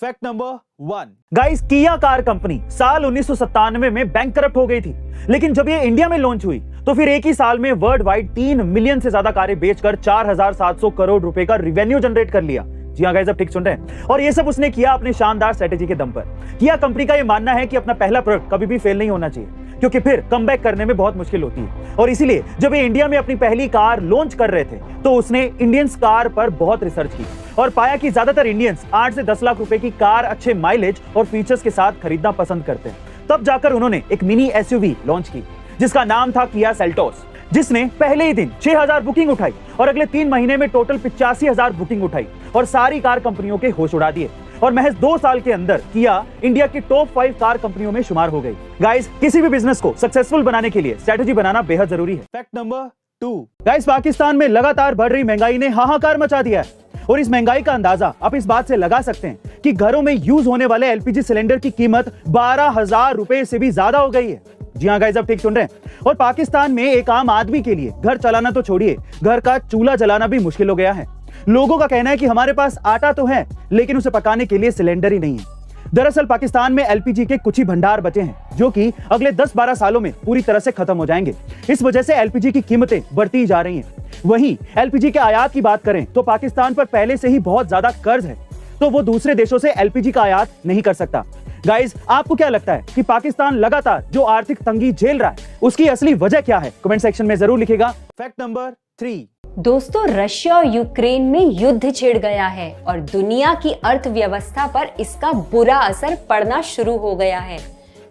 Fact number 1 guys, किया car company साल 1997 में बैंकक्रप्ट हो गई थी, लेकिन जब ये इंडिया में लॉन्च हुई तो फिर एक ही साल में वर्ल्ड वाइड 3 मिलियन से ज्यादा कारें बेचकर 4,700 करोड़ रुपए का रिवेन्यू जनरेट कर लिया। जी हाँ गाइस, अब ठीक सुन रहे हैं। और ये सब उसने किया अपने शानदार स्ट्रेटेजी के दम पर। किया कंपनी का ये मानना है कि अपना पहला प्रोडक्ट कभी भी फेल नहीं होना चाहिए, क्योंकि फिर कमबैक करने में बहुत मुश्किल होती है। और इसीलिए जब ये इंडिया में अपनी पहली कार लॉन्च कर रहे थे तो उसने इंडियंस कार पर बहुत रिसर्च की और पाया कि ज्यादातर इंडियंस 8 से 10 लाख रुपए की कार अच्छे माइलेज और फीचर्स के साथ खरीदना पसंद करते हैं। तब जाकर उन्होंने एक मिनी एसयूवी लॉन्च की जिसका नाम था किया सेल्टोस, जिसने पहले ही दिन 6,000 बुकिंग उठाई और अगले 3 महीने में टोटल 85,000 बुकिंग उठाई और सारी कार कंपनियों के होश उड़ा दिए। और महज 2 साल के अंदर किया इंडिया की टॉप 5 कार कंपनियों में शुमार हो गई। गाइस, किसी भी बिजनेस को सक्सेसफुल बनाने के लिए स्ट्रेटेजी बनाना बेहद जरूरी है। फैक्ट नंबर 2 गाइस, पाकिस्तान में लगातार बढ़ रही महंगाई ने हाहाकार मचा दिया है। और इस महंगाई का अंदाजा आप इस बात से लगा सकते हैं कि घरों में यूज होने वाले एलपीजी सिलेंडर की कीमत 12,000 रुपए से भी ज्यादा हो गई है। जी हाँ गाइस, अब ठीक सुन रहे हैं। और पाकिस्तान में एक आम आदमी के लिए घर चलाना तो छोड़िए, घर का चूल्हा जलाना भी मुश्किल हो गया है। लोगों का कहना है कि हमारे पास आटा तो है, लेकिन उसे पकाने के लिए सिलेंडर ही नहीं है। दरअसल पाकिस्तान में एलपीजी के कुछ ही भंडार बचे हैं, जो कि अगले 10-12 सालों में पूरी तरह से खत्म हो जाएंगे। इस वजह से एलपीजी की कीमतें बढ़ती जा रही हैं। वहीं एलपीजी के आयात की बात करें तो पाकिस्तान पर पहले से ही बहुत ज्यादा कर्ज है, तो वो दूसरे देशों से एलपीजी का आयात नहीं कर सकता। गाइस, आपको क्या लगता है कि पाकिस्तान लगातार जो आर्थिक तंगी झेल रहा है उसकी असली वजह क्या है? कमेंट सेक्शन में जरूर लिखिएगा। फैक्ट नंबर 3 दोस्तों, रशिया और यूक्रेन में युद्ध छिड़ गया है और दुनिया की अर्थव्यवस्था पर इसका बुरा असर पड़ना शुरू हो गया है।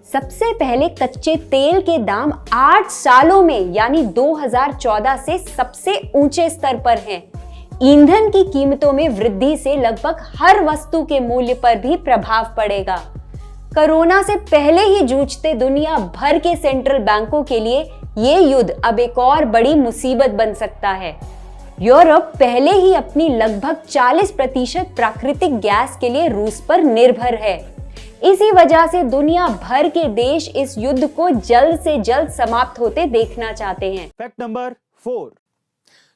सबसे पहले कच्चे तेल के दाम 8 सालों में यानी 2014 से सबसे ऊंचे स्तर पर हैं। ईंधन की कीमतों में वृद्धि से लगभग हर वस्तु के मूल्य पर भी प्रभाव पड़ेगा। कोरोना से पहले ही जूझते दुनिया भर के सेंट्रल बैंकों के लिए ये युद्ध अब एक और बड़ी मुसीबत बन सकता है। यूरोप पहले ही अपनी लगभग 40% प्राकृतिक गैस के लिए रूस पर निर्भर है। इसी वजह से दुनिया भर के देश इस युद्ध को जल्द से जल्द समाप्त होते देखना चाहते हैं। फैक्ट नंबर 4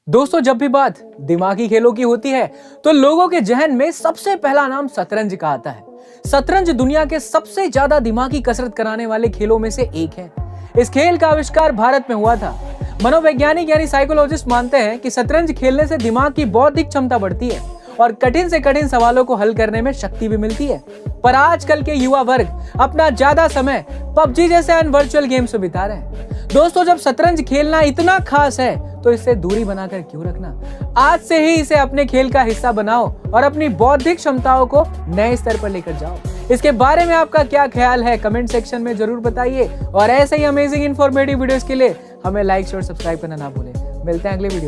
दोस्तों, जब भी बात दिमागी खेलों की होती है तो लोगों के जहन में सबसे पहला नाम शतरंज का आता है। शतरंज दुनिया के सबसे ज्यादा दिमागी कसरत कराने वाले खेलों में से एक है। इस खेल का आविष्कार भारत में हुआ था। मनोवैज्ञानिक यानी साइकोलॉजिस्ट मानते हैं कि शतरंज खेलने से दिमाग की बौद्धिक क्षमता बढ़ती है और कठिन से कठिन सवालों को हल करने में शक्ति भी मिलती है। पर आजकल के युवा वर्ग अपना ज्यादा समय पबजी जैसे अन्य वर्चुअल गेम्स में बिता रहे हैं। दोस्तों, जब शतरंज खेलना इतना खास है तो इससे दूरी बनाकर क्यों रखना? आज से ही इसे अपने खेल का हिस्सा बनाओ और अपनी बौद्धिक क्षमताओं को नए स्तर पर लेकर जाओ। इसके बारे में आपका क्या ख्याल है? कमेंट सेक्शन में जरूर बताइए और ऐसे ही अमेजिंग इन्फॉर्मेटिव वीडियोस के लिए हमें लाइक शेयर सब्सक्राइब करना ना भूलें। मिलते हैं अगले वीडियो।